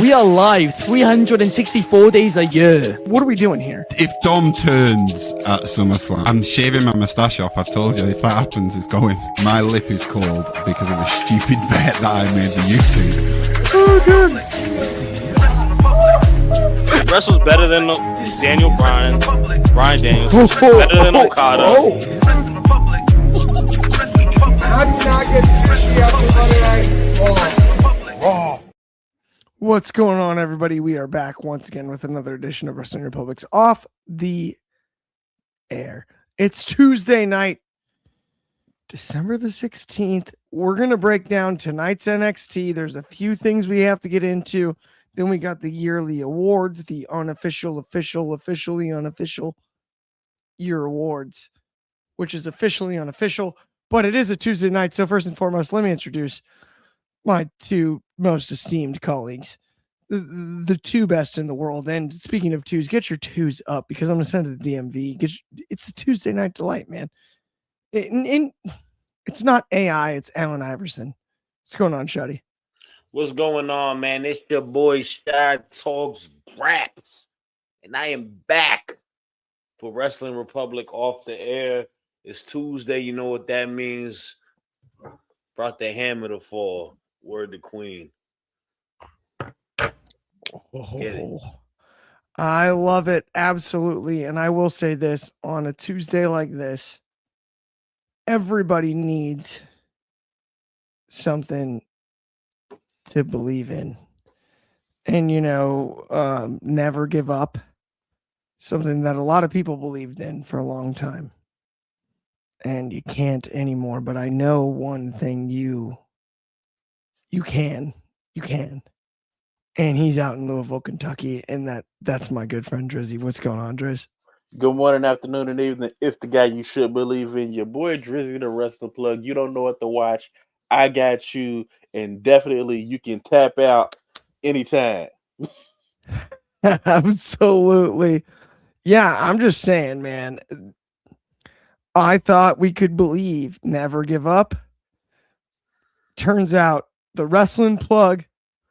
We are live 364 days a year. What are we doing here? If Dom turns at SummerSlam, I'm shaving my moustache off. I've told you, if that happens, it's going. My lip is cold because of a stupid bet that I made with YouTube. Oh, good. Wrestle's better than Daniel Bryan Daniels. Better than Okada. How do you not get sushi after Monday Night Raw? What's going on, everybody? We are back once again with another edition of Wrestling Republic's Off the Air. It's Tuesday night, December the 16th. We're going to break down tonight's NXT. There's a few things we have to get into. Then we got the yearly awards, the unofficial, official, officially unofficial year awards, which is officially unofficial, but it is a Tuesday night. So first and foremost, let me introduce my two most esteemed colleagues, the two best in the world. And speaking of twos, get your twos up because I'm going to send it to the DMV. It's a Tuesday night delight, man. It's not AI, it's Allen Iverson. What's going on, Shuddy? What's going on, man? It's your boy Shad Talks Raps, and I am back for Wrestling Republic Off the Air. It's Tuesday. You know what that means. Brought the hammer to fall. Word to Queen. Let's get it. I love it. Absolutely. And I will say this, on a Tuesday like this, everybody needs something to believe in. And, never give up. Something that a lot of people believed in for a long time. And you can't anymore. But I know one thing you can. And he's out in Louisville, Kentucky. And that's my good friend, Dryzzy. What's going on, Drizz? Good morning, afternoon, and evening. It's the guy you should believe in. Your boy Drizzy, the Wrestling Plug. You don't know what to watch. I got you. And definitely you can tap out anytime. Absolutely. Yeah, I'm just saying, man. I thought we could believe, never give up. Turns out the Wrestling Plug,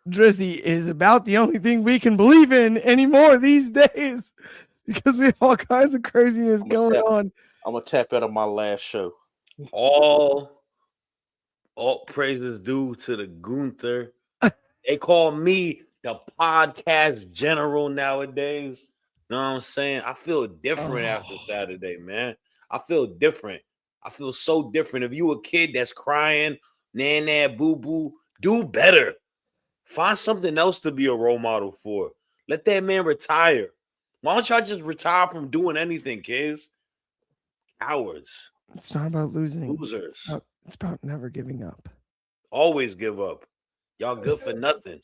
Drizzy, is about the only thing we can believe in anymore these days because we have all kinds of craziness going on. I'm going to tap out on my last show. All praises due to the Gunther. They call me the podcast general nowadays. Know what I'm saying? I feel different after Saturday, man. I feel different. I feel so different. If you a kid that's crying, nah, boo-boo, do better. Find something else to be a role model for. Let that man retire. Why don't y'all just retire from doing anything, kids? Cowards. It's not about losing. Losers. It's about never giving up. Always give up. Y'all good for nothing.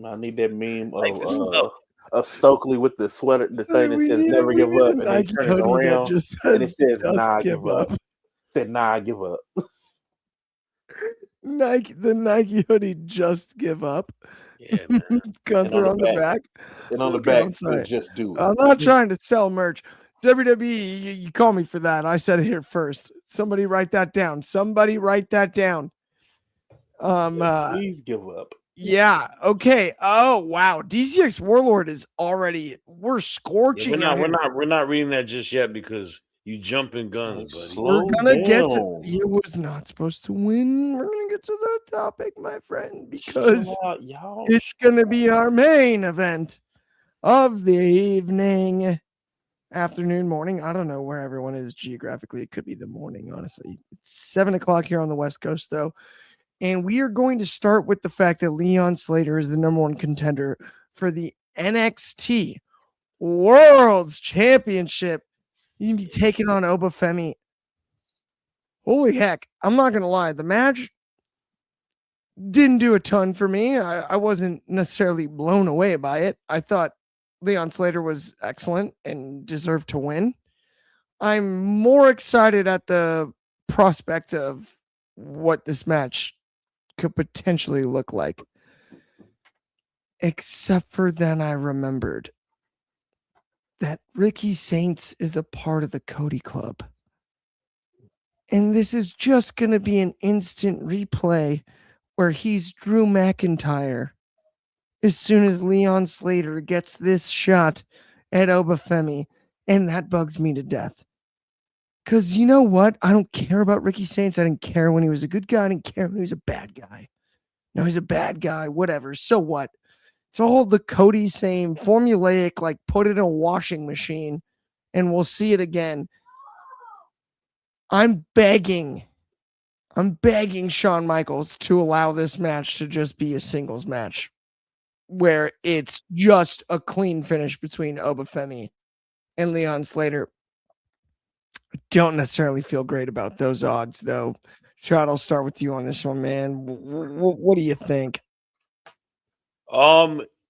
I need that meme of Stokely with the sweater, the thing that says never give up, and then turn it around, and it says nah, give up. Said nah, give up. The Nike hoodie, just give up. Yeah, man. Gunther on the back. And on the back, just do it. I'm not trying to sell merch. WWE, you call me for that. I said it here first. Somebody write that down. Please give up. Yeah. Okay. Oh wow. DCX Warlord is already. We're scorching. Yeah, we're not reading that just yet because you jumping guns, buddy. We're gonna get to. He was not supposed to win. We're gonna get to that topic, my friend, because it's gonna be our main event of the evening, afternoon, morning. I don't know where everyone is geographically. It could be the morning, honestly. It's 7:00 here on the West Coast, though. And we are going to start with the fact that Leon Slater is the number one contender for the NXT World's Championship. He's going to be taking on Obafemi. Holy heck. I'm not going to lie. The match didn't do a ton for me. I wasn't necessarily blown away by it. I thought Leon Slater was excellent and deserved to win. I'm more excited at the prospect of what this match could potentially look like. Except for then I remembered that Ricky Saints is a part of the Cody Club. And this is just going to be an instant replay where he's Drew McIntyre as soon as Leon Slater gets this shot at Obafemi, and that bugs me to death. Because you know what? I don't care about Ricky Saints. I didn't care when he was a good guy. I didn't care when he was a bad guy. No, he's a bad guy. Whatever. So what? It's all the Cody same formulaic, like put it in a washing machine and we'll see it again. I'm begging Shawn Michaels to allow this match to just be a singles match where it's just a clean finish between Obafemi and Leon Slater. I don't necessarily feel great about those odds, though. Shad, I'll start with you on this one, man. What do you think?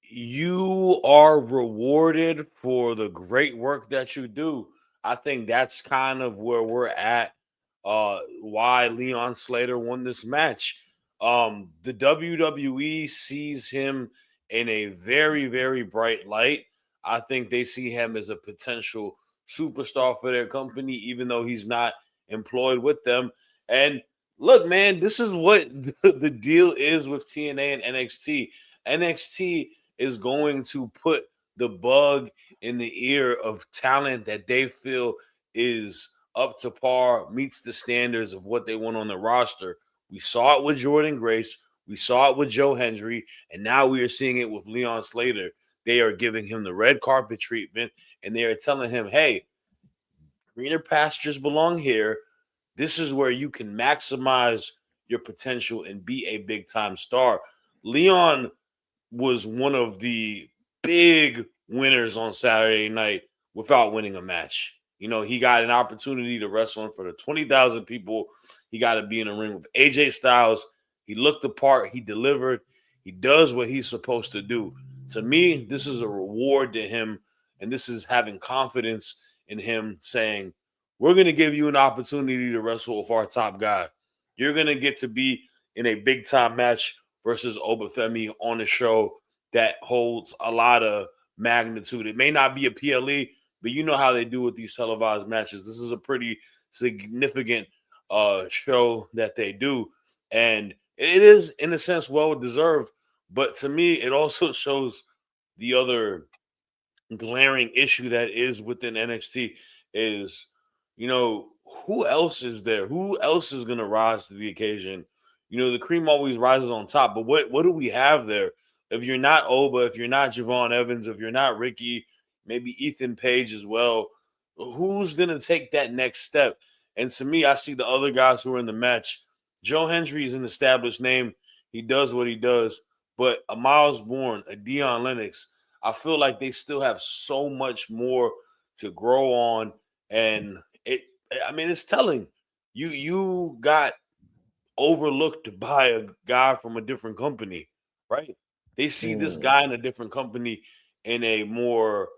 You are rewarded for the great work that you do. I think that's kind of where we're at. Why Leon Slater won this match. The WWE sees him in a very, very bright light. I think they see him as a potential superstar for their company, even though he's not employed with them. And look, man, this is what the deal is with TNA and NXT. NXT is going to put the bug in the ear of talent that they feel is up to par, meets the standards of what they want on the roster. We saw it with Jordan Grace. We saw it with Joe Hendry. And now we are seeing it with Leon Slater. They are giving him the red carpet treatment. And they are telling him, hey, greener pastures belong here. This is where you can maximize your potential and be a big-time star. Leon was one of the big winners on Saturday night without winning a match. You know, he got an opportunity to wrestle in front of 20,000 people. He got to be in a ring with AJ Styles. He looked the part. He delivered. He does what he's supposed to do. To me, this is a reward to him, and this is having confidence in him saying, we're going to give you an opportunity to wrestle with our top guy. You're going to get to be in a big-time match versus Obafemi on a show that holds a lot of magnitude. It may not be a PLE, but you know how they do with these televised matches. This is a pretty significant show that they do. And it is, in a sense, well-deserved. But to me, it also shows the other glaring issue that is within NXT is, you know, who else is there? Who else is going to rise to the occasion? You know, the cream always rises on top. But what do we have there? If you're not Oba, if you're not Javon Evans, if you're not Ricky, maybe Ethan Page as well, who's going to take that next step? And to me, I see the other guys who are in the match. Joe Hendry is an established name. He does what he does. But a Miles Bourne, a Dion Lennox, I feel like they still have so much more to grow on. And it's telling. You got overlooked by a guy from a different company, right? They see this guy in a different company in a more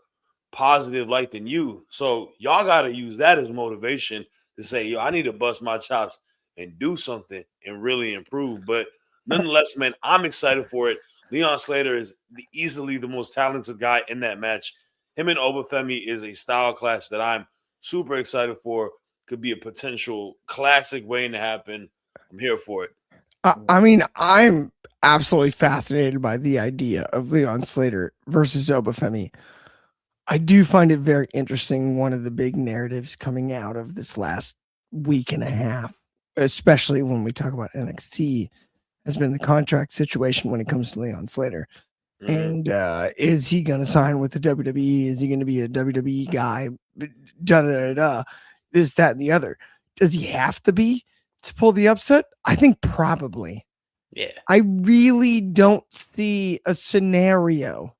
positive light than you. So y'all got to use that as motivation to say, yo, I need to bust my chops and do something and really improve. But nonetheless, man, I'm excited for it. Leon Slater is easily the most talented guy in that match. Him and Obafemi is a style clash that I'm super excited for. Could be a potential classic waiting to happen. I'm here for it. I mean, I'm absolutely fascinated by the idea of Leon Slater versus Obafemi. I do find it very interesting. One of the big narratives coming out of this last week and a half, especially when we talk about NXT, has been the contract situation when it comes to Leon Slater. And is he going to sign with the WWE? Is he going to be a WWE guy? This, that, and the other. Does he have to be to pull the upset? I think probably. Yeah. I really don't see a scenario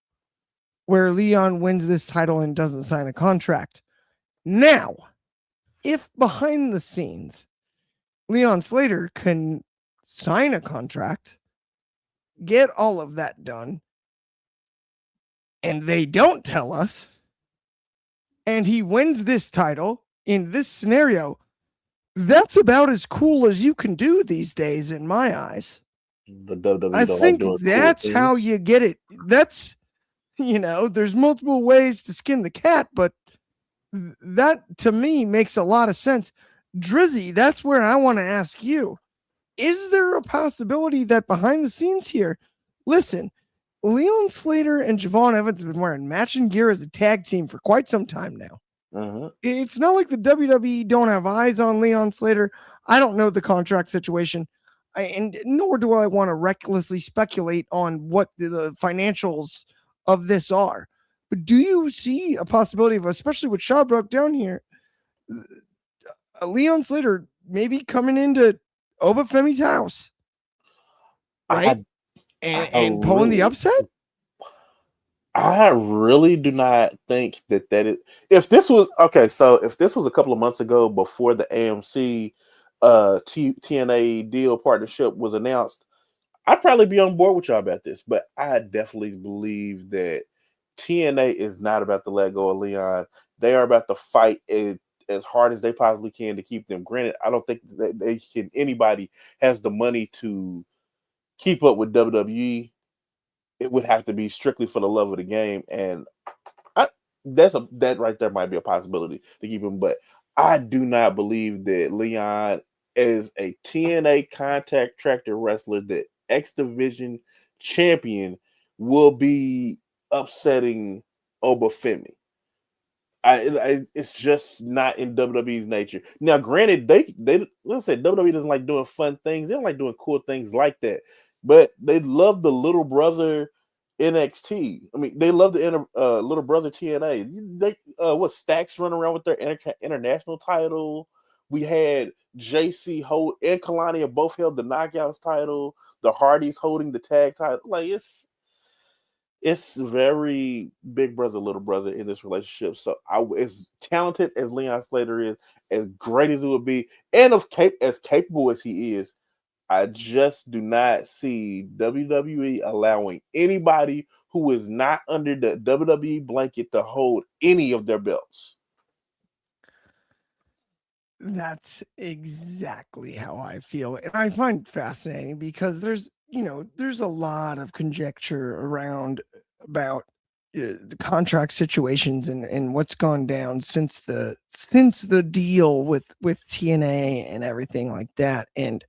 where Leon wins this title and doesn't sign a contract. Now, if behind the scenes, Leon Slater can sign a contract, get all of that done, and they don't tell us, and he wins this title in this scenario, that's about as cool as you can do these days in my eyes. The WWE I think that's how you get it. That's, you know, there's multiple ways to skin the cat, but that to me makes a lot of sense. Dryzzy, that's where I want to ask you. Is there a possibility that behind the scenes here, listen, Leon Slater and Javon Evans have been wearing matching gear as a tag team for quite some time now. It's not like the WWE don't have eyes on Leon Slater. I don't know the contract situation, and nor do I want to recklessly speculate on what the financials of this are. But do you see a possibility of, especially what Shaw broke down here, Leon Slater maybe coming into Obafemi's house, right? And pulling the upset? I really do not think that is. If this was okay, so if this was a couple of months ago before the AMC TNA deal partnership was announced, I'd probably be on board with y'all about this. But I definitely believe that TNA is not about to let go of Leon. They are about to fight as hard as they possibly can to keep them. Granted, I don't think that anybody has the money to keep up with WWE. It would have to be strictly for the love of the game, and that right there might be a possibility to keep him. But I do not believe that Leon is a TNA contracted wrestler, that X Division champion, will be upsetting Obafemi. It's just not in WWE's nature. Now, granted, let's say WWE doesn't like doing fun things. They don't like doing cool things like that. But they love the little brother NXT. I mean, they love the little brother TNA. They what Stacks running around with their international title. We had JC Holt and Kalani both held the Knockouts title. The Hardys holding the tag title. Like it's very big brother, little brother in this relationship. So as talented as Leon Slater is, as great as it would be, and as capable as he is, I just do not see WWE allowing anybody who is not under the WWE blanket to hold any of their belts. That's exactly how I feel. And I find it fascinating because there's a lot of conjecture about the contract situations and what's gone down since the deal with TNA and everything like that. And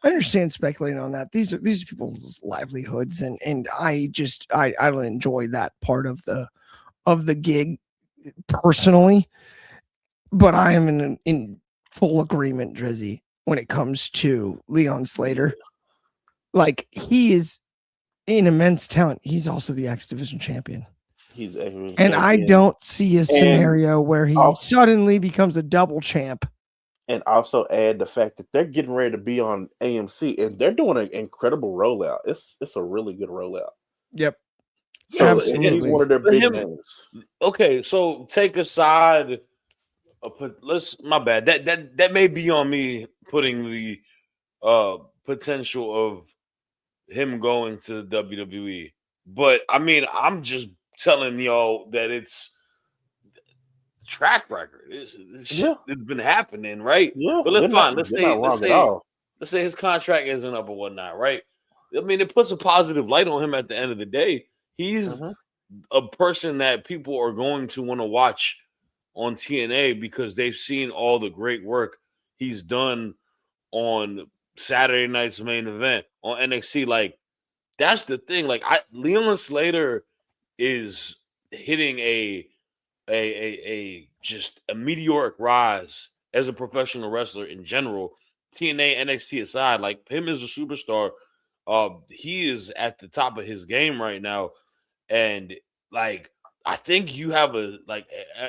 I understand speculating on that. These are people's livelihoods, and I don't enjoy that part of the gig personally. But I am in full agreement, Drizzy, when it comes to Leon Slater. Like, he is an immense talent. He's also the X Division champion. And I don't see a scenario where he suddenly becomes a double champ. And also add the fact that they're getting ready to be on AMC, and they're doing an incredible rollout. It's a really good rollout. Yep. So absolutely. He's one of their big names. Okay, so take aside. My bad. That may be on me putting the potential of him going to the WWE, but I mean, I'm just telling y'all that it's track record. It's been happening, right? Yeah, but let's say his contract isn't up or whatnot, right? I mean, it puts a positive light on him at the end of the day. He's a person that people are going to want to watch on TNA because they've seen all the great work he's done on Saturday night's main event on NXT. Like, that's the thing. Like, Leon Slater is hitting a just a meteoric rise as a professional wrestler in general. TNA, NXT aside, like, him as a superstar, he is at the top of his game right now. And like, I think you have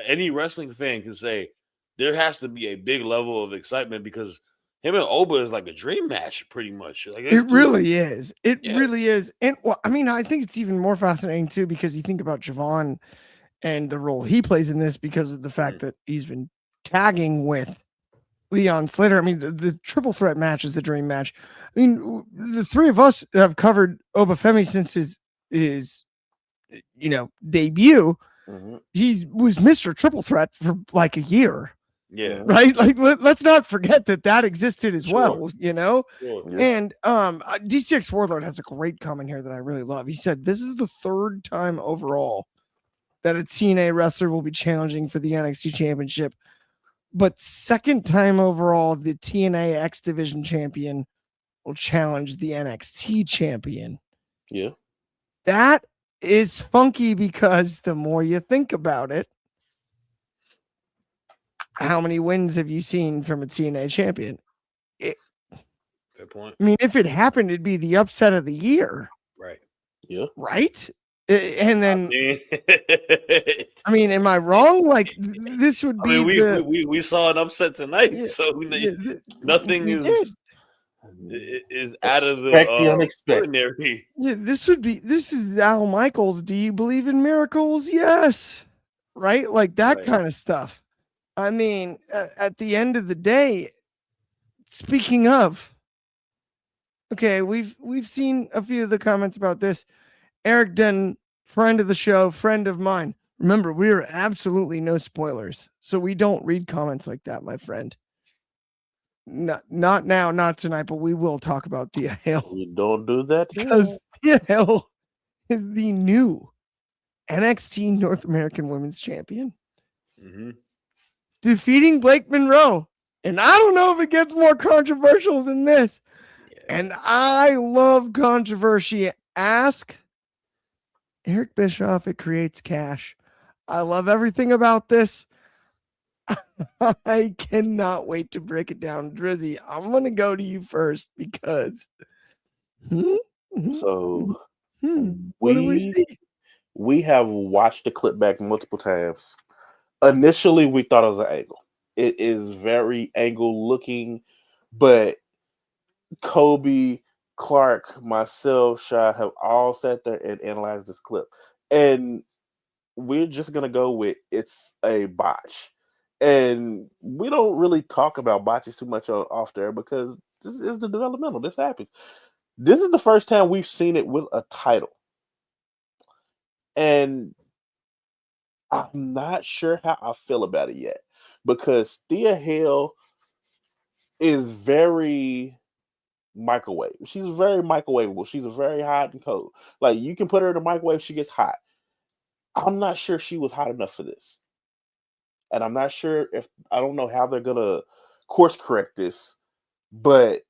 any wrestling fan can say there has to be a big level of excitement because him and Oba is like a dream match, pretty much. Like, it really is. It really is. And well, I mean, I think it's even more fascinating too because you think about Javon and the role he plays in this because of the fact that he's been tagging with Leon Slater. I mean, the triple threat match is the dream match. I mean, the three of us have covered Obafemi since his debut. He was Mr. Triple Threat for like a year. Yeah. Right. Like, let's not forget that existed as well, Sure. And DCX Warlord has a great comment here that I really love. He said, "This is the third time overall that a TNA wrestler will be challenging for the NXT championship, but second time overall, the TNA X Division champion will challenge the NXT champion." Yeah. That is funky because the more you think about it, how many wins have you seen from a TNA champion? Fair point. I mean, if it happened, it'd be the upset of the year. Right. Yeah. Right? And then, I I mean, am I wrong? Like, this would be we saw an upset tonight, Yeah, so nothing we did. is out of Expect the the unexpected. ordinary. Yeah, this is Al Michaels. Do you believe in miracles? Yes. Right? Like that Right. kind of stuff. I mean, at the end of the day, speaking of, okay, we've seen a few of the comments about this. Eric Denton, friend of the show, friend of mine. Remember, we are absolutely no spoilers, so we don't read comments like that, my friend. Not now, not tonight, but we will talk about Thea Hale You don't do that because Thea Hale is the new NXT North American Women's Champion, defeating Blake Monroe. And I don't know if it gets more controversial than this. Yeah. And I love controversy. Ask Eric Bischoff. It creates cash. I love everything about this. I cannot wait to break it down. Drizzy, I'm going to go to you first because. So what do we see? We have watched the clip back multiple times. Initially, we thought it was an angle. It is very angle looking, but Kobe, Clark, myself, Shad have all sat there and analyzed this clip. And we're just going to go with it's a botch. And we don't really talk about botches too much off there because this is the developmental. This happens. This is the first time we've seen it with a title. And I'm not sure how I feel about it yet because Thea Hale is very microwave. She's very microwavable. She's very hot and cold. Like you can put her in the microwave, she gets hot. I'm not sure she was hot enough for this. And I'm not sure if I don't know how they're gonna course correct this, but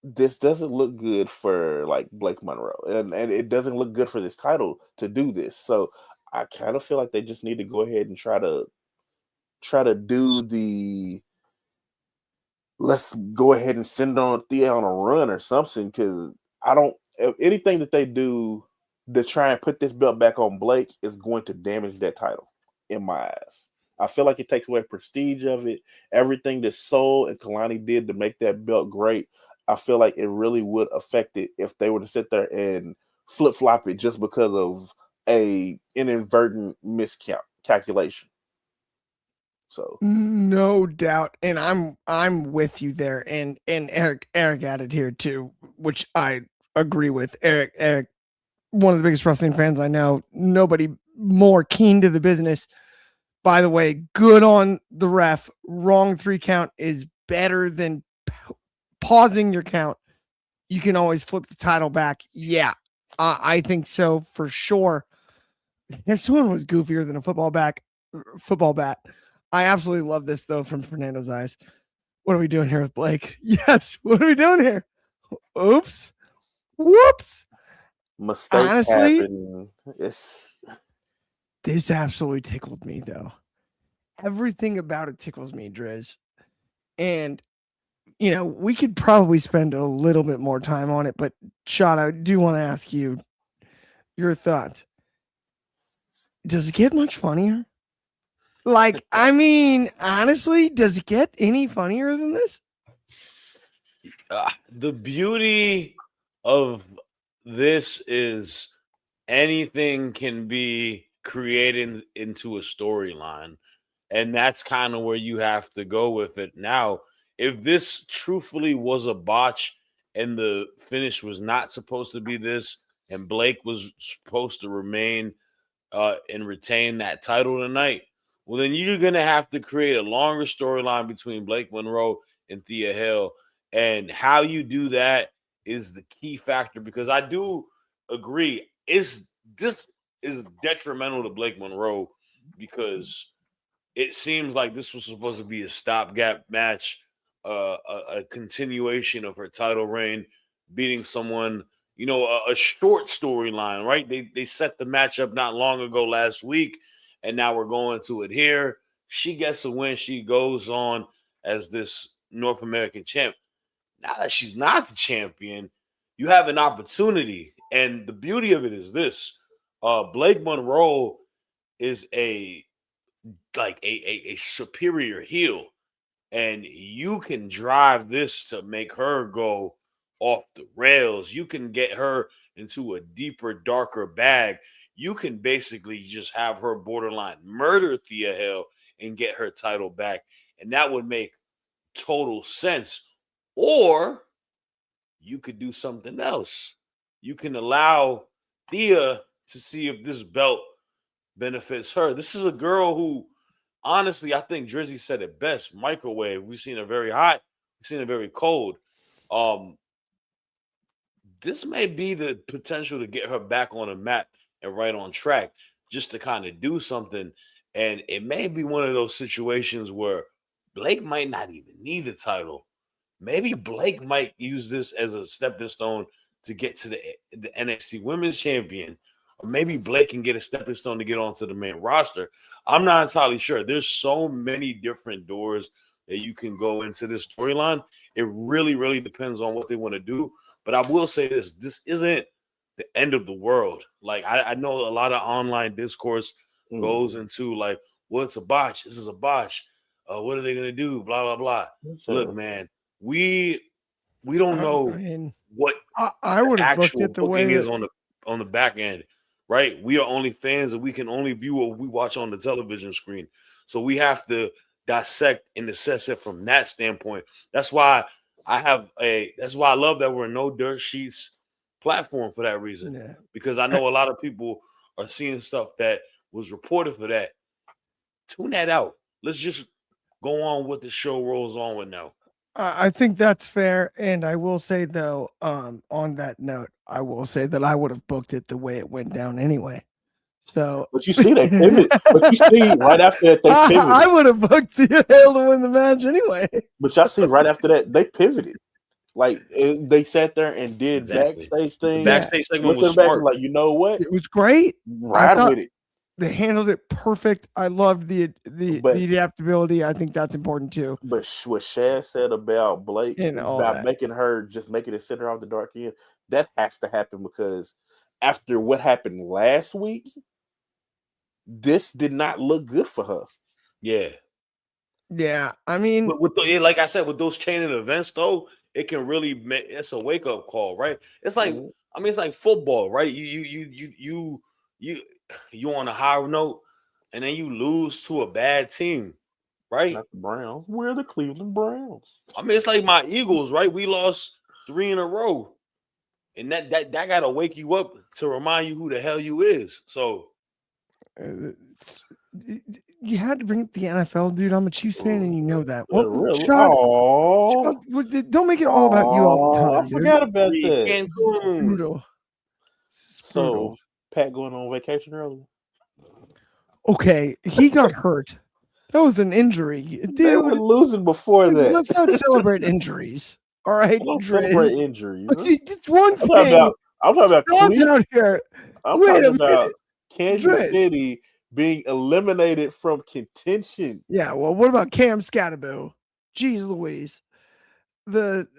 this doesn't look good for like Blake Monroe. And it doesn't look good for this title to do this. So I kind of feel like they just need to go ahead and try to do the let's go ahead and send on Thea on a run or something because I don't anything that they do to try and put this belt back on Blake is going to damage that title in my eyes. I feel like it takes away prestige of it. Everything that Soul and Kalani did to make that belt great, I feel like it really would affect it if they were to sit there and flip-flop it just because of an inadvertent miscalculation. So no doubt, and I'm with you there, and Eric added here too, which I agree with. Eric, one of the biggest wrestling fans I know. Nobody more keen to the business. By the way, good on the ref. Wrong 3 count is better than pausing your count. You can always flip the title back. Yeah, I think so for sure. This one was goofier than a football bat. I absolutely love this though from Fernando's eyes. What are we doing here with Blake? Yes, what are we doing here? Oops. Whoops. Mistakes Honestly, happen. This absolutely tickled me though. Everything about it tickles me, Driz. And you know, we could probably spend a little bit more time on it, but Shad, I do want to ask you your thoughts. Does it get much funnier? Like, I mean, honestly, does it get any funnier than this? The beauty of this is anything can be created into a storyline. And that's kind of where you have to go with it. Now, if this truthfully was a botch and the finish was not supposed to be this, and Blake was supposed to remain and retain that title tonight, well, then you're going to have to create a longer storyline between Blake Monroe and Thea Hale. And how you do that is the key factor because I do agree. This is detrimental to Blake Monroe because it seems like this was supposed to be a stopgap match, a continuation of her title reign, beating someone a short storyline, right? They set the match up not long ago last week, and now we're going to it here. She gets a win. She goes on as this North American champ. Now that she's not the champion, you have an opportunity. And the beauty of it is this. Blake Monroe is a superior heel. And you can drive this to make her go off the rails. You can get her into a deeper, darker bag. You can basically just have her borderline murder Thea Hale and get her title back. And that would make total sense. Or you could do something else. You can allow Thea to see if this belt benefits her. This is a girl who, honestly, I think Drizzy said it best. Microwave. We've seen her very hot. We've seen her very cold. This may be the potential to get her back on the map and right on track, just to kind of do something. And it may be one of those situations where Blake might not even need the title. Maybe Blake might use this as a stepping stone to get to the NXT Women's Champion. Or maybe Blake can get a stepping stone to get onto the main roster. I'm not entirely sure. There's so many different doors that you can go into this storyline. It really, really depends on what they want to do. But I will say this isn't the end of the world. Like, I know a lot of online discourse goes into like, well, it's a botch. This is a botch. What are they going to do? Blah, blah, blah. Look, man, we don't know what I would have booked it the way is on the back end. Right, we are only fans, and we can only view what we watch on the television screen. So we have to dissect and assess it from that standpoint. That's why that's why I love that we're a No Dirt Sheets platform for that reason. Because I know a lot of people are seeing stuff that was reported for that. Tune that out. Let's just go on what the show rolls on with now. I think that's fair, and I will say though, on that note, I will say that I would have booked it the way it went down anyway. So, but you see, they pivot. But you see, right after that, they pivoted. I would have booked the Hale to win the match anyway. But y'all see, right after that, they pivoted. Like they sat there and did backstage things. The backstage segment was smart. Like, you know what? It was great. Ride with it. They handled it perfect. I loved the adaptability. I think that's important too. But what Shad said about Blake about making it center off the dark end, that has to happen because after what happened last week, this did not look good for her. Yeah. I mean, like I said, with those chain of events, though, it can really it's a wake up call, right? It's like it's like football, right? You on a high note, and then you lose to a bad team, right? Not the Browns. We're the Cleveland Browns. It's like my Eagles, right? We lost 3 in a row, and that got to wake you up to remind you who the hell you is. So you had to bring up the NFL, dude. I'm a Chiefs fan, and you know that. Well, don't make it all about you all the time. I forgot about that. It's brutal. So Pat going on vacation earlier. Okay, he got hurt. That was an injury. Dude, they were losing before that. Let's not celebrate injuries. All right, celebrate injuries. It's one thing. I'm talking about Cleveland out here. I'm talking about Kansas City being eliminated from contention. Yeah, well, what about Cam Scatterbo? Jeez Louise.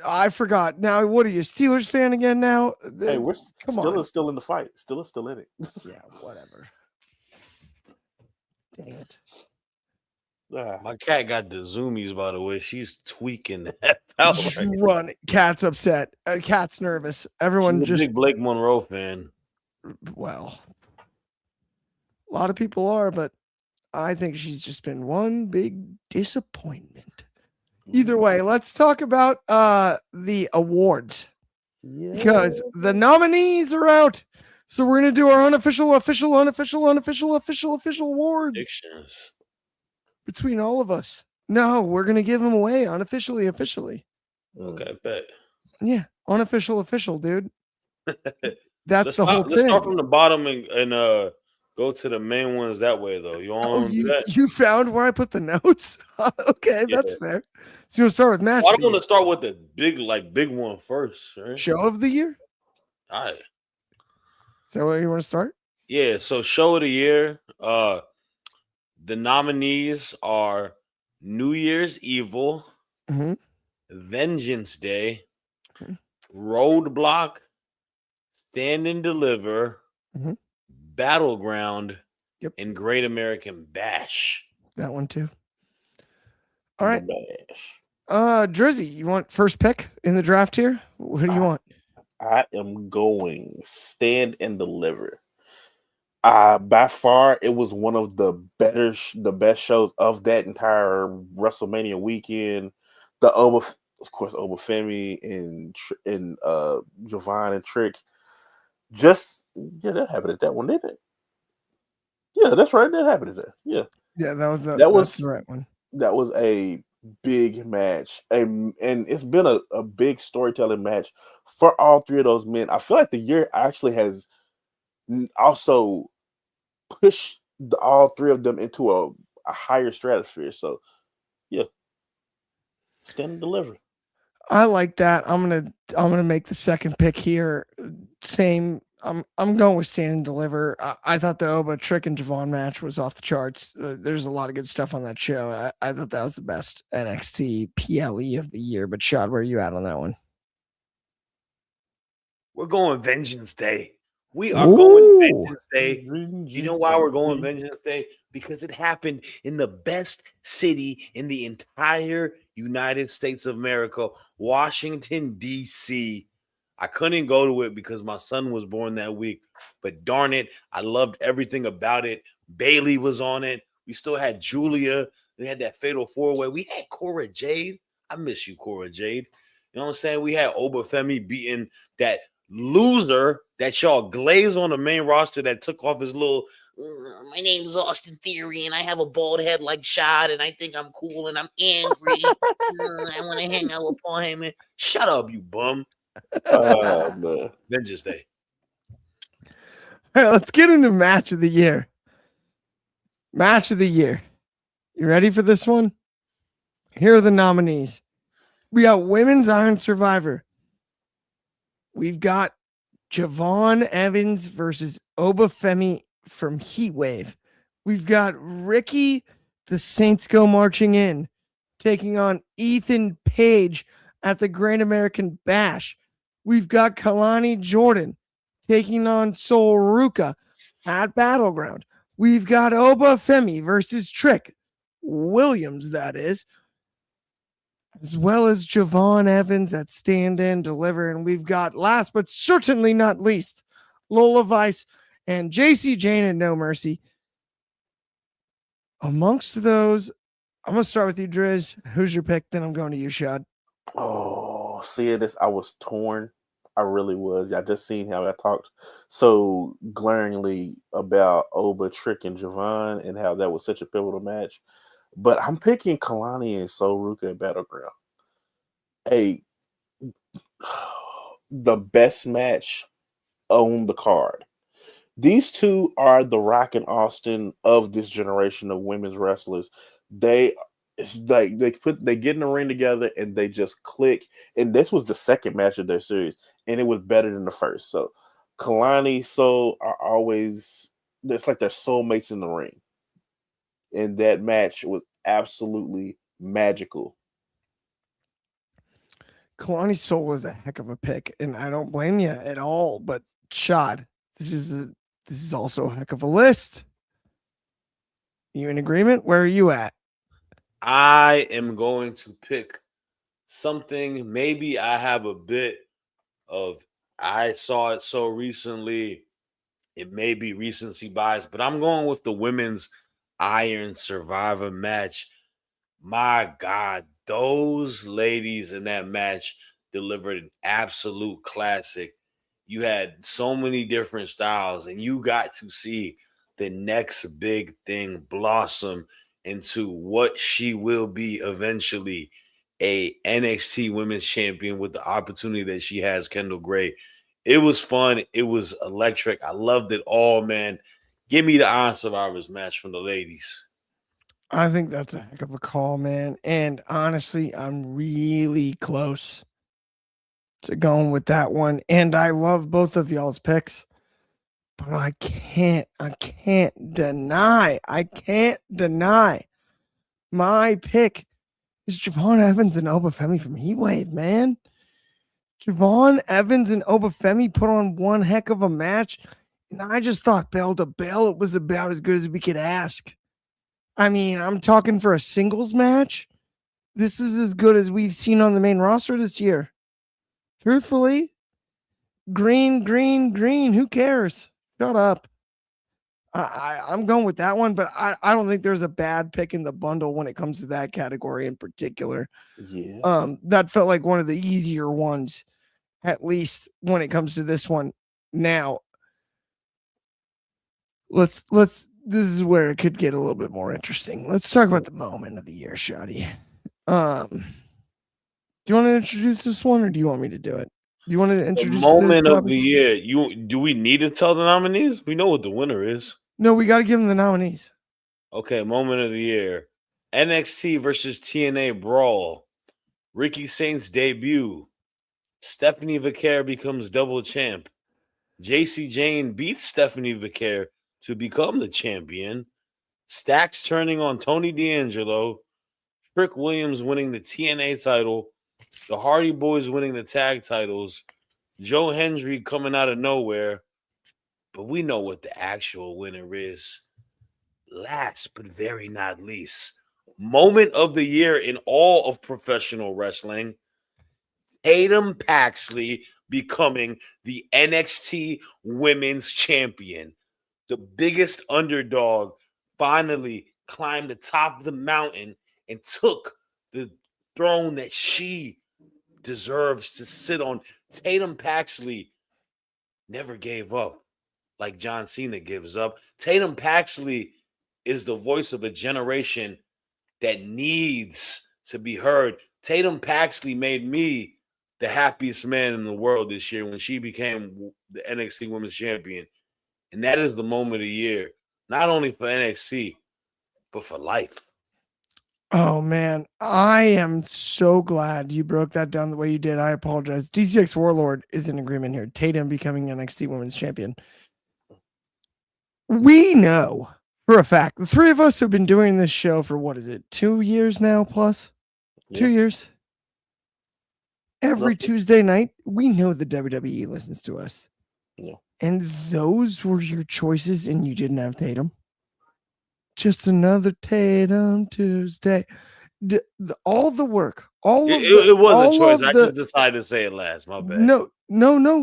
I forgot. Now, what are you, Steelers fan again now? Hey, we're still in the fight. Still in it. Yeah, whatever. Dang it. My cat got the zoomies, by the way. She's tweaking that out. Run. Cat's upset. Cat's nervous. Everyone She's a big Blake Monroe fan. Well, a lot of people are, but I think she's just been one big disappointment. Either way, let's talk about the awards. Yeah. Because the nominees are out. So we're going to do our unofficial awards. Predictions. Between all of us. No, we're going to give them away unofficially. Okay, bet. Yeah, unofficial, dude. That's the whole thing. Let's start from the bottom and go to the main ones that way, though. You want to do that? You found where I put the notes? Okay, that's fair. So you'll start with match. I want to start with the big one first. Right? Show of the year? All right. So where you want to start? Yeah, so show of the year. The nominees are New Year's Evil, Mm-hmm. Vengeance Day, Mhm. Roadblock, Stand and Deliver, Mhm. Battleground, Yep. and Great American Bash. That one too. All right. Bash. Drizzy, you want first pick in the draft here? What do you want? I am going Stand and Deliver. By far, it was one of the the best shows of that entire WrestleMania weekend. Of course, Obafemi and Javon and Trick. That happened at that one, didn't it? Yeah, that's right. That happened at that. Yeah, Yeah, that's the right one. That was a big match, and it's been a big storytelling match for all three of those men. I feel like the year actually has also pushed all three of them into a higher stratosphere. So, yeah, Stand and Deliver. I like that. I'm gonna make the second pick here. Same. I'm going with Stand and Deliver. I thought the Oba Trick and Javon match was off the charts. There's a lot of good stuff on that show. I thought that was the best NXT PLE of the year. But Shad, where are you at on that one? We're going Vengeance Day. We are going Vengeance Day. You know why we're going Vengeance Day? Because it happened in the best city in the entire United States of America, Washington, D.C. I couldn't go to it because my son was born that week. But darn it, I loved everything about it. Bailey was on it. We still had Julia. We had that fatal four-way. We had Cora Jade. I miss you, Cora Jade. You know what I'm saying? We had Obafemi beating that loser that y'all glaze on the main roster that took off his little my name is Austin Theory and I have a bald head like Shad and I think I'm cool and I'm angry. I want to hang out with Paul Heyman. Shut up, you bum. Man. Vengeance Day. All right, let's get into match of the year. Match of the year. You ready for this one? Here are the nominees. We got Women's Iron Survivor. We've got Javon Evans versus Obafemi from Heatwave. We've got Ricky, the Saints Go Marching In, taking on Ethan Page at the Great American Bash. We've got Kalani Jordan taking on Sol Ruka at Battleground. We've got Obafemi versus Trick Williams, that is, as well as Javon Evans at Stand and Deliver. And we've got, last but certainly not least, Lola Vice and JC Jane and No Mercy. Amongst those, I'm going to start with you, Driz. Who's your pick? Then I'm going to you, Shad. Oh, seeing this, I was torn. I really was. I just seen how I talked so glaringly about Oba, Trick, and Javon and how that was such a pivotal match. But I'm picking Kalani and Sol Ruka at Battleground. The best match on the card. These two are the Rock and Austin of this generation of women's wrestlers. It's like they get in the ring together and they just click. And this was the second match of their series, and it was better than the first. So Kalani, Sol are always, it's like they're soulmates in the ring. And that match was absolutely magical. Kalani Sol was a heck of a pick, and I don't blame you at all. But Shad, this is also a heck of a list. You in agreement? Where are you at? I am going to pick something. Maybe I have a bit of, I saw it so recently. It may be recency bias, but I'm going with the women's Iron Survivor match. My God, those ladies in that match delivered an absolute classic. You had so many different styles, and you got to see the next big thing blossom into what she will be eventually, a NXT Women's Champion with the opportunity that she has, Kendall Gray. It was fun. It was electric. I loved it all, man. Give me the Iron Survivors match from the ladies. I think that's a heck of a call, man. And honestly, I'm really close to going with that one. And I love both of y'all's picks. But I can't deny my pick is Javon Evans and Obafemi from Heatwave, man. Javon Evans and Obafemi put on one heck of a match. And I just thought bell to bell, it was about as good as we could ask. I mean, I'm talking for a singles match. This is as good as we've seen on the main roster this year. Truthfully, green. Who cares? Shut up. I'm going with that one, but I don't think there's a bad pick in the bundle when it comes to that category in particular. Yeah. That felt like one of the easier ones, at least when it comes to this one. Now, let's this is where it could get a little bit more interesting. Let's talk about the moment of the year, Shoddy. Do you want to introduce this one, or do you want me to do it? Do you want to introduce the moment of the year? Do we need to tell the nominees? We know what the winner is. No, we got to give them the nominees. Okay, moment of the year: NXT versus TNA brawl. Ricky Saint's debut. Stephanie Vicaire becomes double champ. JC Jane beats Stephanie Vicaire to become the champion. Stacks turning on Tony D'Angelo. Trick Williams winning the TNA title. The Hardy Boys winning the tag titles. Joe Hendry coming out of nowhere. But we know what the actual winner is. Last but very not least, moment of the year in all of professional wrestling. Tatum Paxley becoming the NXT Women's Champion. The biggest underdog finally climbed the top of the mountain and took the throne that she deserves to sit on. Tatum Paxley never gave up like John Cena gives up. Tatum Paxley is the voice of a generation that needs to be heard. Tatum Paxley made me the happiest man in the world this year when she became the NXT Women's Champion. And that is the moment of the year, not only for NXT, but for life. Oh, man. I am so glad you broke that down the way you did. I apologize. DCX Warlord is in agreement here. Tatum becoming NXT Women's Champion. We know for a fact, the three of us have been doing this show for, 2 years now plus? Yeah. 2 years? Every Tuesday night, we know the WWE listens to us. Yeah. And those were your choices, and you didn't have Tatum. Just another Tatum Tuesday. All the work, it was a choice. I just decided to say it last. My bad. No,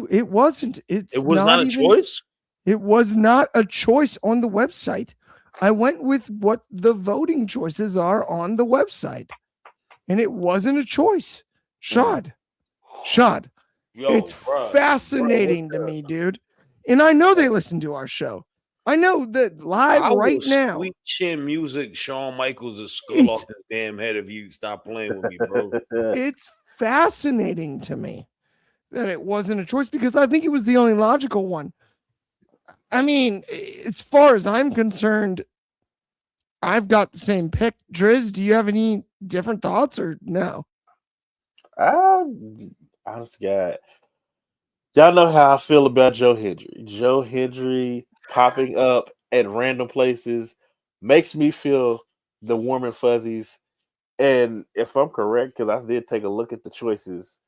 it wasn't. It was not a choice. It was not a choice on the website. I went with what the voting choices are on the website, and it wasn't a choice. Shad, it's fascinating to me, dude. And I know they listen to our show. I know that live right now. Sweet chin music, Shawn Michaels is skull off his damn head if you stop playing with me, bro. It's fascinating to me that it wasn't a choice because I think it was the only logical one. I mean, as far as I'm concerned, I've got the same pick. Driz, do you have any different thoughts or no? Honestly, God, y'all know how I feel about Joe Hendry. Joe Hendry popping up at random places makes me feel the warm and fuzzies. And if I'm correct, because I did take a look at the choices,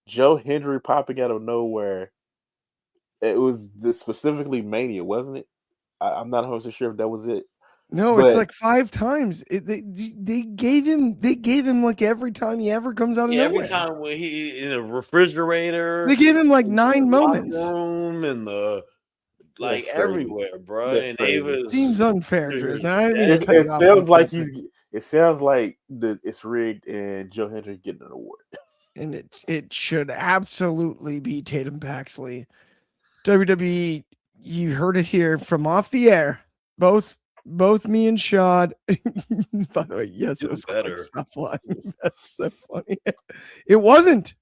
Joe Hendry popping out of nowhere, it was specifically Mania, wasn't it? I'm not 100% sure if that was it. No, it's like 5 times. They gave him like every time he ever comes out of nowhere. Every time when he in a refrigerator, they gave him like 9 moments. Room and the everywhere, bro. That's and crazy. Ava seems unfair, Driz. It sounds like it's rigged, and Joe Hendry getting an award. And it should absolutely be Tatum Paxley. WWE, you heard it here from off the air. Both me and Shad. By the way, yes, it was better. Stop lying. That's so funny. It wasn't.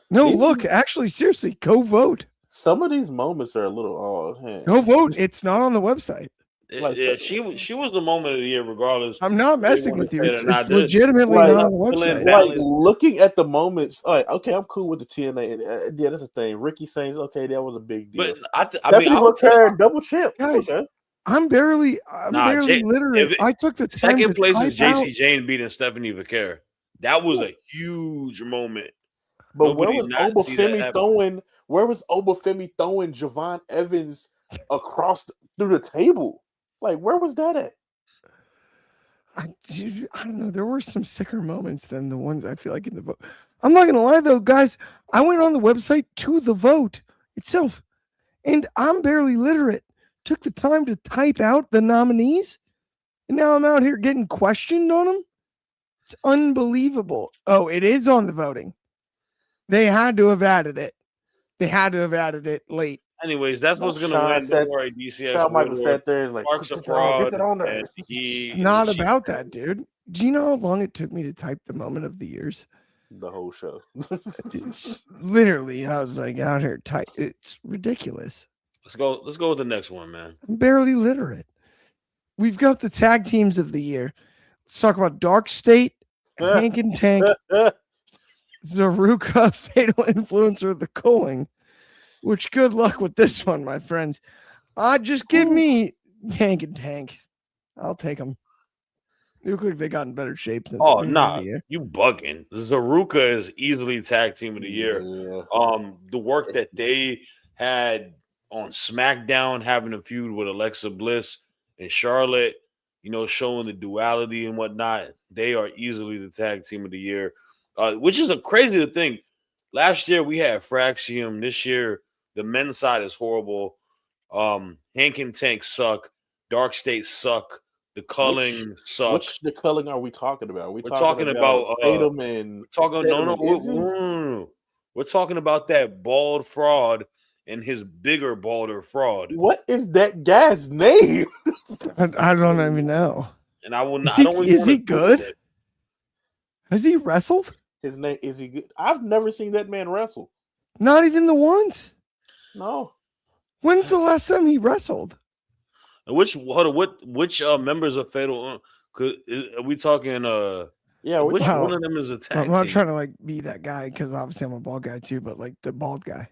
No, look, actually, seriously, go vote. Some of these moments are a little odd. Go vote. It's not on the website. She was the moment of the year, regardless. I'm not messing with you. It's not. legitimately Like, not on the website. Like looking at the moments, like, okay, I'm cool with the TNA. Yeah, that's a thing. Ricky Saints, okay, that was a big deal. But Stephanie McCurry, double champ. Guys, okay. I'm barely literate. I took the time second to place is type JC out. Jane beating Stephanie McCurry. That was a huge moment. But where was Obafemi throwing? Where was Obafemi throwing Javon Evans through the table? Like, where was that at? I don't know. There were some sicker moments than the ones I feel like in the vote. I'm not gonna lie though, guys. I went on the website to the vote itself, and I'm barely literate. Took the time to type out the nominees, and now I'm out here getting questioned on them. It's unbelievable. Oh, it is on the voting. They had to have added it. They had to have added it late. Anyways, that's what's going to win. Don't worry, DCX. Shawn Michaels sat there and like, Mark's a fraud. Get it on there. It's not about that, dude. Do you know how long it took me to type the moment of the years? The whole show. It's literally, I was like out here type. It's ridiculous. Let's go with the next one, man. I'm barely literate. We've got the tag teams of the year. Let's talk about Dark State, Hank and Tank, Zaruka, Fatal Influencer of the Culling. Which, good luck with this one, my friends. Just give me Hank and Tank. I'll take them. They look like they got in better shape since the nah, you bugging. Zaruka is easily tag team of the year. Yeah. The work that they had on SmackDown, having a feud with Alexa Bliss and Charlotte, showing the duality and whatnot, they are easily the tag team of the year, which is a crazy to think. Last year we had Fraxium. This year the men's side is horrible. Hank and Tank suck. Dark State suck. The Culling sucks. Which the Culling are we talking about? We're talking about Tatum and We're talking about that bald fraud and his bigger, balder fraud. What is that guy's name? I don't even know. And I will not. Is he good? Has he wrestled? His name is he good? I've never seen that man wrestle. Not even the once. No. When's the last time he wrestled? Which members of Fatal? Are we talking? Yeah. Which one of them is a tag I'm not team? trying to be that guy because obviously I'm a bald guy too, but the bald guy.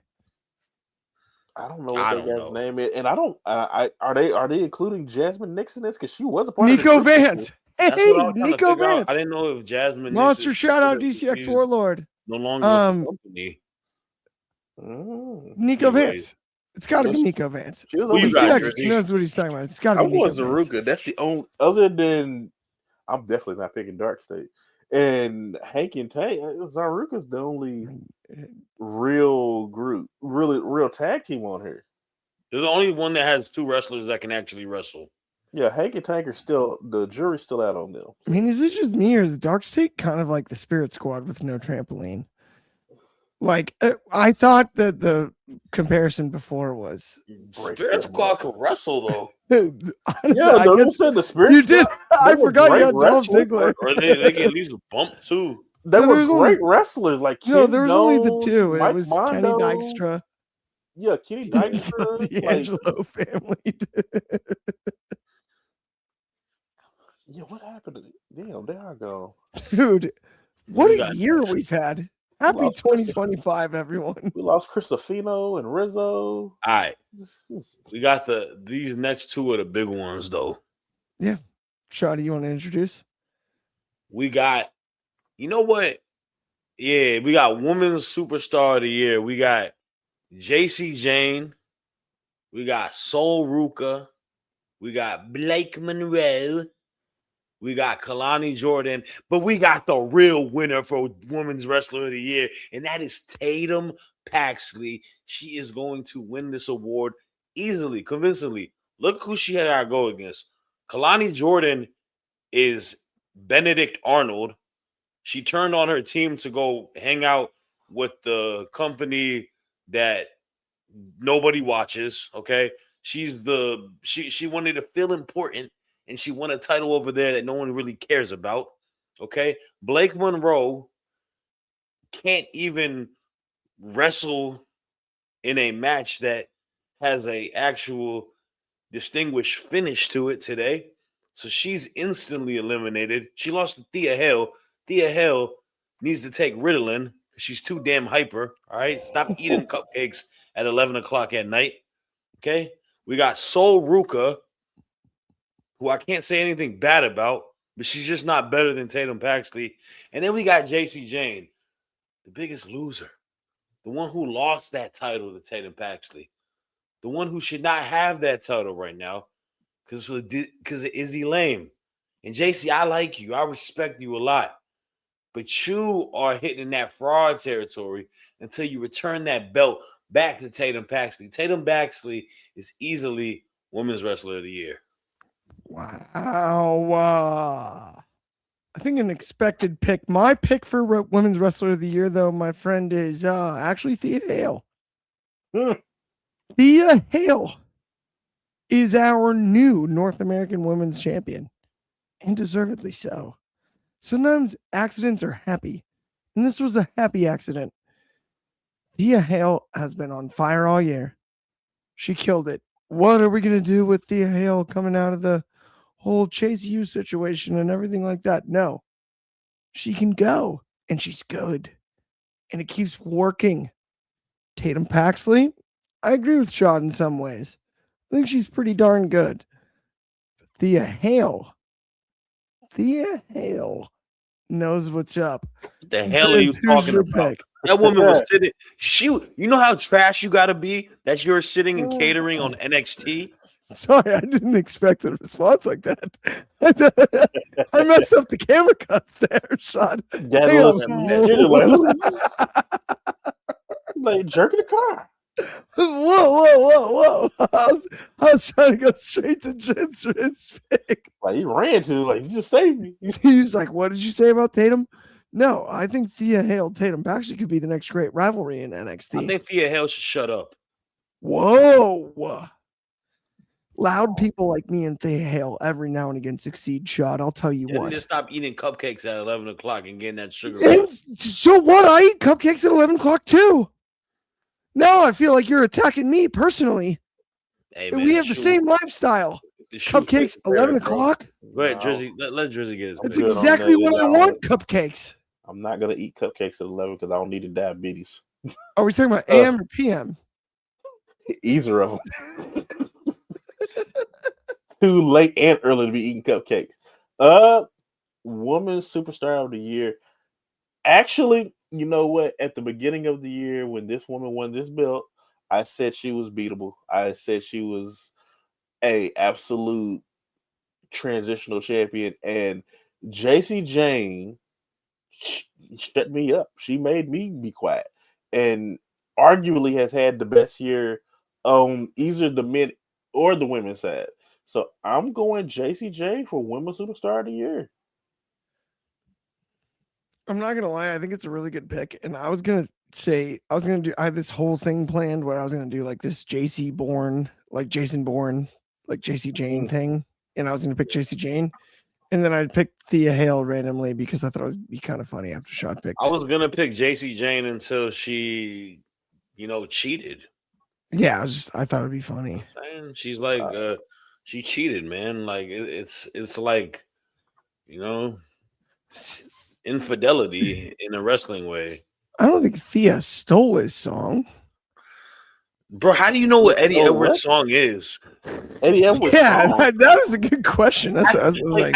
I don't know what that guy's name is, and I don't. Are they including Jasmine Nixon in this? Because she was a part of Nico Vance. Hey, Nico Vance. I didn't know if Jasmine. Monster shout out DCX Warlord. No longer with the company. Nico Vance. It's got to be Nico Vance. DCX knows what he's talking about. It's got to be Nico Vance. Zaruka. That's the only. Other than, I'm definitely not picking Dark State. And Hank and Tank, Zaruka's the only real group, real tag team on here. There's the only one that has two wrestlers that can actually wrestle. Yeah, Hank and Tank are still, the jury's still out on them. I mean, is it just me or is Dark State kind of like the Spirit Squad with no trampoline? Like, I thought that the comparison before was Spirit Squad could wrestle though. Honestly, I said the Spirit. You did. I forgot you had Dolph Ziggler. Or they can at least bump too. They were great wrestlers. Like there was only the two. Mike it was Mondo. Kenny Dykstra. Yeah, Kenny Dykstra. D'Angelo family. Yeah, what happened to them? Damn, there I go. Dude, what a year we've had. Happy 2025, everyone. We lost Christofino and Rizzo. All right. We got these next two are the big ones, though. Yeah. Shadi, you want to introduce? We got, you know what? Yeah, we got Women's Superstar of the Year. We got JC Jane. We got Sol Ruka. We got Blake Monroe. We got Kalani Jordan, but we got the real winner for Women's Wrestler of the Year, and that is Tatum Paxley. She is going to win this award easily, convincingly. Look who she had to go against. Kalani Jordan is Benedict Arnold. She turned on her team to go hang out with the company that nobody watches, okay? She wanted to feel important. And she won a title over there that no one really cares about. Okay. Blake Monroe can't even wrestle in a match that has a actual distinguished finish to it today. So she's instantly eliminated. She lost to Thea Hale. Thea Hale needs to take Ritalin because she's too damn hyper. All right. Stop eating cupcakes at 11 o'clock at night. Okay. We got Sol Ruka, who I can't say anything bad about, but she's just not better than Tatum Paxley. And then we got JC Jane, the biggest loser, the one who lost that title to Tatum Paxley, the one who should not have that title right now because of Izzy Lame. And JC, I like you. I respect you a lot. But you are hitting that fraud territory until you return that belt back to Tatum Paxley. Tatum Paxley is easily Women's Wrestler of the Year. Wow. I think an expected pick. My pick for Women's Wrestler of the Year, though, my friend, is actually Thea Hale. Thea Hale is our new North American Women's Champion, and deservedly so. Sometimes accidents are happy, and this was a happy accident. Thea Hale has been on fire all year. She killed it. What are we going to do with Thea Hale coming out of the whole Chase U situation and everything like that? No. She can go, and she's good. And it keeps working. Tatum Paxley, I agree with Shad in some ways. I think she's pretty darn good. But Thea Hale knows what's up. What the hell are you talking about? Pick? That woman was sitting. You know how trash you got to be that you're sitting and catering on NXT? Sorry, I didn't expect a response like that. I messed up the camera cuts there, Shad. Like jerking the car. Whoa. I was trying to go straight to Jensen's pick. Like he ran to, like, you just saved me. He was like, what did you say about Tatum? No, I think Thea Hale, Tatum actually could be the next great rivalry in NXT. I think Thea Hale should shut up. Whoa. Loud people like me and Thea Hale every now and again succeed, Shad. I'll tell you what. Just stop eating cupcakes at 11 o'clock and getting that sugar. So what? I eat cupcakes at 11 o'clock too. No, I feel like you're attacking me personally. Hey, man, we have the same lifestyle. Cupcakes, 11 o'clock? Go ahead, Dryzzy. Let Dryzzy get his. That's exactly what I want, cupcakes. I'm not going to eat cupcakes at 11 because I don't need the diabetes. Are we talking about AM or PM? Either of them. Too late and early to be eating cupcakes. Women's Superstar of the Year. Actually, you know what? At the beginning of the year, when this woman won this belt, I said she was beatable. I said she was a absolute transitional champion. And JC Jane shut me up. She made me be quiet. And arguably has had the best year on either the men or the women's side. So I'm going JCJ for Women's Superstar of the Year. I'm not gonna lie, I think it's a really good pick. And I had this whole thing planned where I was gonna do like this Jason Bourne, like JC Jane thing. And I was gonna pick JC Jane. And then I'd pick Thea Hale randomly because I thought it would be kind of funny after Shad picked. I was gonna pick JC Jane until she, cheated. Yeah, I thought it'd be funny. She's like, she cheated, man. Like it's like, infidelity in a wrestling way. I don't think Thea stole his song. Bro, how do you know what Eddie Edwards' song is? Eddie Edwards' song? that was a good question. How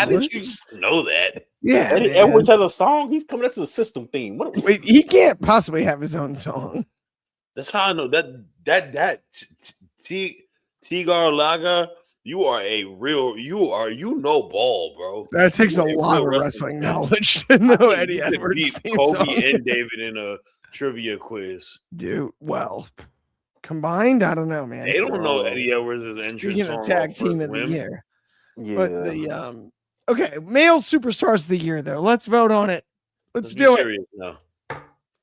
did you just know that? Yeah, Eddie Edwards has a song. He's coming up to the system theme. Wait, he can't possibly have his own song. That's how I know that Tigar Laga. You know ball, bro. That takes a lot of wrestling knowledge to know Eddie Edwards. Beat Kobe and David in a trivia quiz, dude. Well, combined, I don't know, man. They don't know Eddie Edwards' entrance. Speaking of tag team of the year, but the okay, male superstars of the year though. Let's vote on it. Let's do it. No.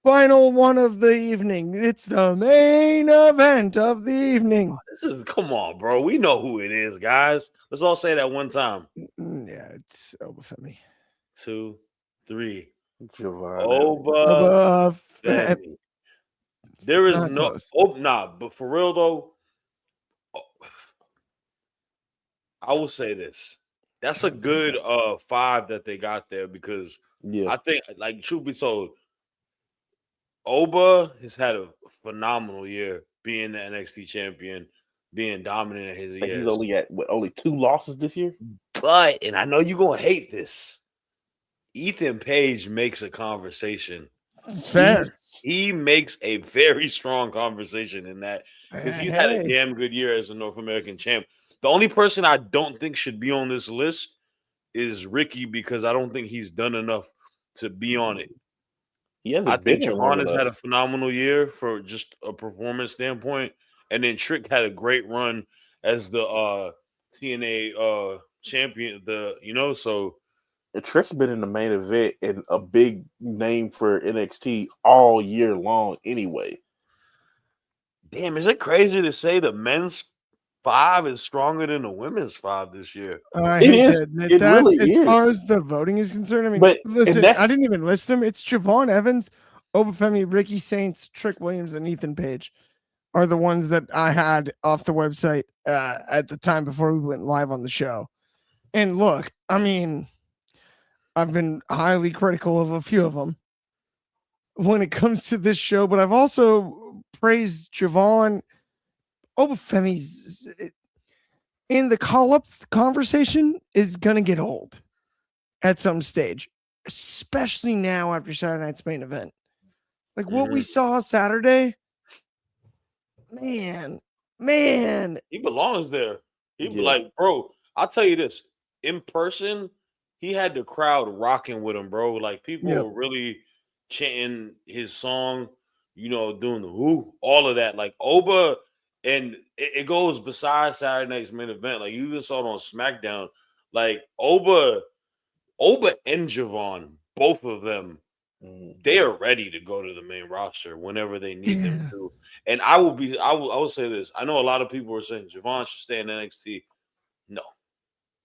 Final one of the evening. It's the main event of the evening. Come on, bro. We know who it is, guys. Let's all say that one time. Yeah, it's Obafemi. 2, 3. Obafemi. There is but for real though, I will say this. That's a good 5 that they got there because I think, like, truth be told, Oba has had a phenomenal year being the NXT champion, being dominant in his years. He's only at only 2 losses this year. But, and I know you're gonna hate this, Ethan Page makes a conversation. It's fair. He makes a very strong conversation in that because he's had a damn good year as a North American champ. The only person I don't think should be on this list is Ricky because I don't think he's done enough to be on it. I think Javon has had a phenomenal year for just a performance standpoint, and then Trick had a great run as the TNA champion. So Trick's been in the main event and a big name for NXT all year long. Anyway, damn, is it crazy to say the men's 5 is stronger than the women's 5 this year? It is. It really is. As far as the voting is concerned, I mean, but listen, I didn't even list them. It's Javon Evans, Obafemi, Ricky Saints, Trick Williams, and Ethan Page are the ones that I had off the website at the time before we went live on the show. And look, I mean, I've been highly critical of a few of them when it comes to this show, but I've also praised Javon. Obafemi's in the call-up conversation is going to get old at some stage, especially now after Saturday night's main event. Like what we saw Saturday, man. He belongs there. Like, bro, I'll tell you this. In person, he had the crowd rocking with him, bro. Like, people were really chanting his song, doing the whoo, all of that. Like, Oba, and it goes besides Saturday night's main event. Like, you even saw it on SmackDown. Like, Oba and Javon, both of them, they are ready to go to the main roster whenever they need them to. And I will say this. I know a lot of people are saying Javon should stay in NXT. No.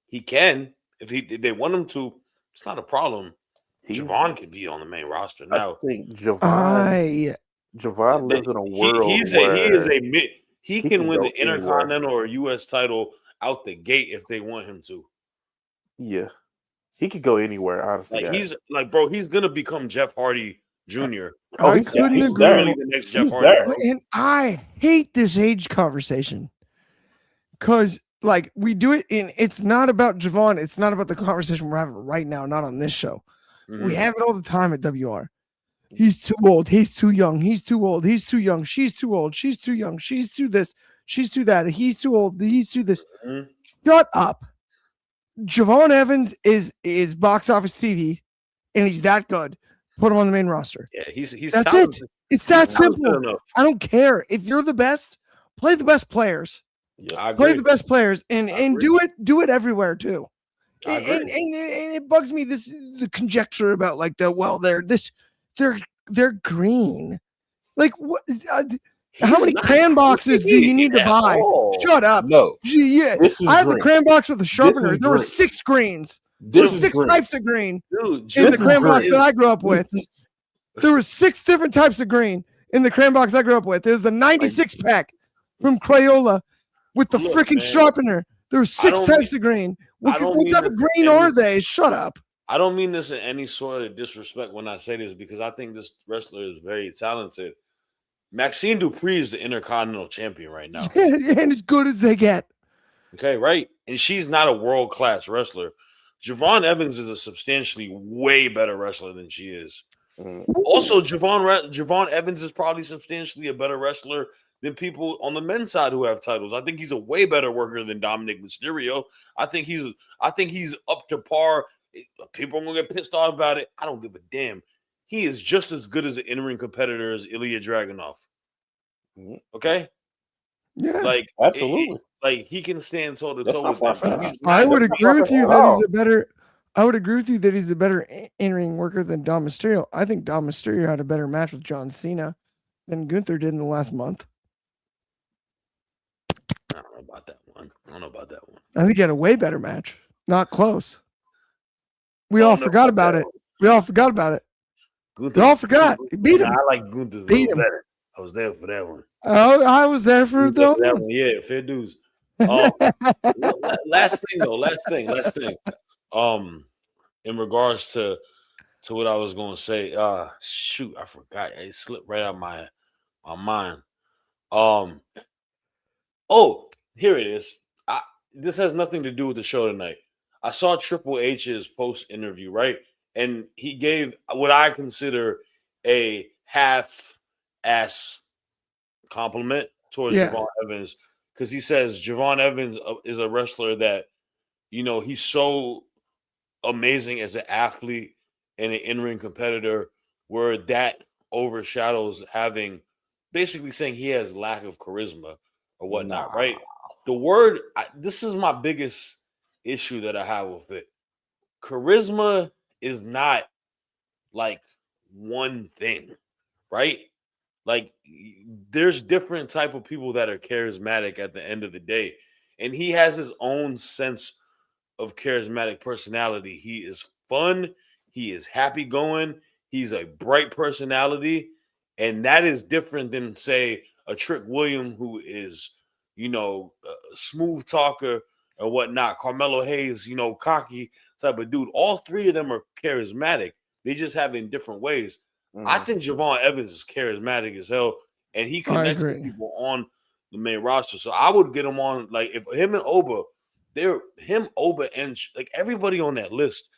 He can. If they want him to, it's not a problem. Javon can be on the main roster now. I think Javon lives in a world he can win the Intercontinental or U.S. title out the gate if they want him to. Yeah. He could go anywhere, honestly. Like, he's like, bro, he's gonna become Jeff Hardy Jr. He's literally the next Jeff Hardy. And I hate this age conversation because, like, we do it it's not about Javon. It's not about the conversation we're having right now, not on this show. We have it all the time at WR. He's too old. He's too young. He's too old. He's too young. She's too old. She's too young. She's too this. She's too that. He's too old. He's too this. Shut up. Javon Evans is box office TV, and he's that good. Put him on the main roster. Yeah, he's that's talented. it. It's that simple. I don't care if you're the best. Play the best players. Yeah, play the best players, and do it everywhere too. And it bugs me the conjecture about like they're green. Like what? How many crayon boxes do you need to buy? Shut up. No. Yeah. I have the crayon box with the sharpener. There were 6 greens. There's 6 types of green in the crayon box that I grew up with. There were 6 different types of green in the crayon box I grew up with. There's the 96 pack from Crayola with the freaking sharpener. There were 6 types of green. What type of green are they? Shut up. I don't mean this in any sort of disrespect when I say this because I think this wrestler is very talented. Maxine Dupree is the Intercontinental Champion right now. And as good as they get. Okay, right? And she's not a world-class wrestler. Javon Evans is a substantially way better wrestler than she is. Also, Javon Evans is probably substantially a better wrestler than people on the men's side who have titles. I think he's a way better worker than Dominic Mysterio. I think he's up to par. People are gonna get pissed off about it. I don't give a damn. He is just as good as an in-ring competitor as Ilya Dragunov. Okay? Yeah. Like, absolutely. He can stand toe-to-toe with them. I would agree with you that he's a better I would agree with you that he's a better in-ring worker than Dom Mysterio. I think Dom Mysterio had a better match with John Cena than Gunther did in the last month. I don't know about that one. I think he had a way better match. Not close. We all forgot about it. We all forgot about it. They all forgot. He beat him. I like Gunther better. I was there for that one. Oh, I was there for the that one. Yeah, fair dues. Last thing. In regards to what I was going to say, shoot, I forgot. It slipped right out my mind. Oh, here it is. This has nothing to do with the show tonight. I saw Triple H's post interview, right? And he gave what I consider a half-ass compliment towards Javon Evans, because he says Javon Evans is a wrestler that, he's so amazing as an athlete and an in-ring competitor, where that overshadows basically saying he has lack of charisma or whatnot, right? The word, this is my biggest issue that I have with it. Charisma is not like one thing, right? Like, there's different type of people that are charismatic at the end of the day, and he has his own sense of charismatic personality. He is fun, he is happy going, he's a bright personality, and that is different than, say, a Trick William, who is, a smooth talker or whatnot. Carmelo Hayes, cocky type of dude. All three of them are charismatic. They just have it in different ways. I think Javon Evans is charismatic as hell, and he connects with people on the main roster. So I would get him on, like, if him and Oba, and like everybody on that list,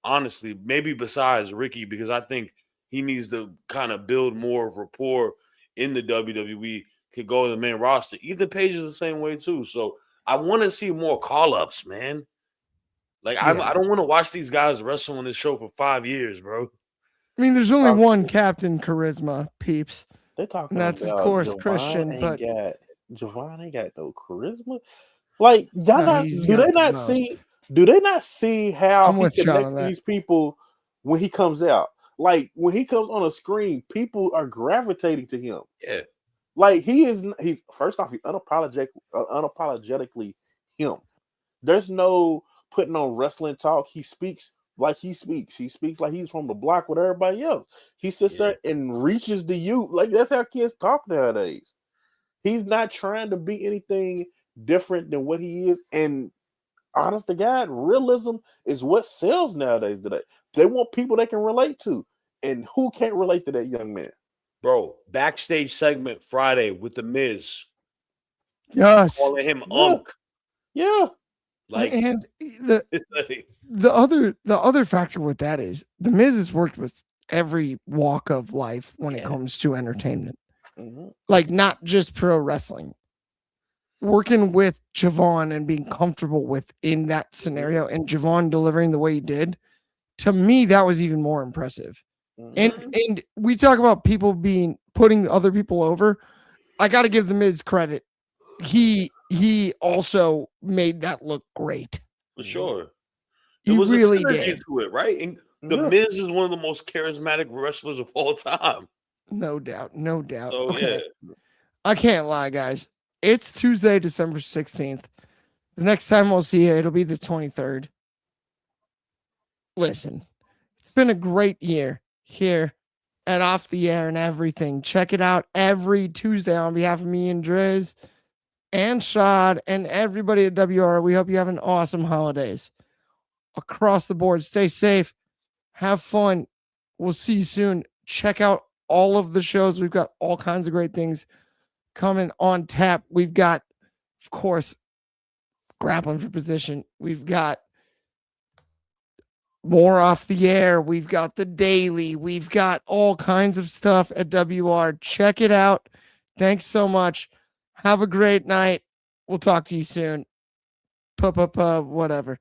honestly, maybe besides Ricky, because I think he needs to kind of build more rapport in the WWE, could go to the main roster. Ethan Page is the same way too. So I want to see more call-ups, man. Like, I don't want to watch these guys wrestle on this show for 5 years, bro. I mean, there's only one Captain Charisma, peeps. They're talking and that's, about of course, Javon Christian. But Javon ain't got no charisma. Like, do they not see how he connects to these people when he comes out? Like, when he comes on a screen, people are gravitating to him. Yeah. Like, he's first off, he's unapologetically him. There's no putting on wrestling talk. He speaks like he speaks. He speaks like he's from the block with everybody else. He sits there and reaches the youth. Like, that's how kids talk nowadays. He's not trying to be anything different than what he is. And honest to God, realism is what sells nowadays today. They want people they can relate to. And who can't relate to that young man? Bro, backstage segment Friday with The Miz. Yes. Calling him Unk. Yeah. Like, and the other factor with that is The Miz has worked with every walk of life when it comes to entertainment. Like, not just pro wrestling. Working with Javon and being comfortable within that scenario, and Javon delivering the way he did, to me, that was even more impressive. And we talk about people putting other people over. I got to give The Miz credit. He also made that look great. For sure. He There was really a synergy did. to it, right? And The Miz is one of the most charismatic wrestlers of all time. No doubt. No doubt. So, okay. I can't lie, guys. It's Tuesday, December 16th. The next time we'll see you, it'll be the 23rd. Listen, it's been a great year here at Off the Air and everything. Check it out every Tuesday on behalf of me and Driz and Shad and everybody at WR. We hope you have an awesome holidays across the board. Stay safe. Have fun. We'll see you soon. Check out all of the shows. We've got all kinds of great things coming on tap. We've got, of course, Grappling for Position. We've got more Off the Air. We've got the Daily. We've got all kinds of stuff at WR. Check it out. Thanks so much. Have a great night. We'll talk to you soon. Whatever.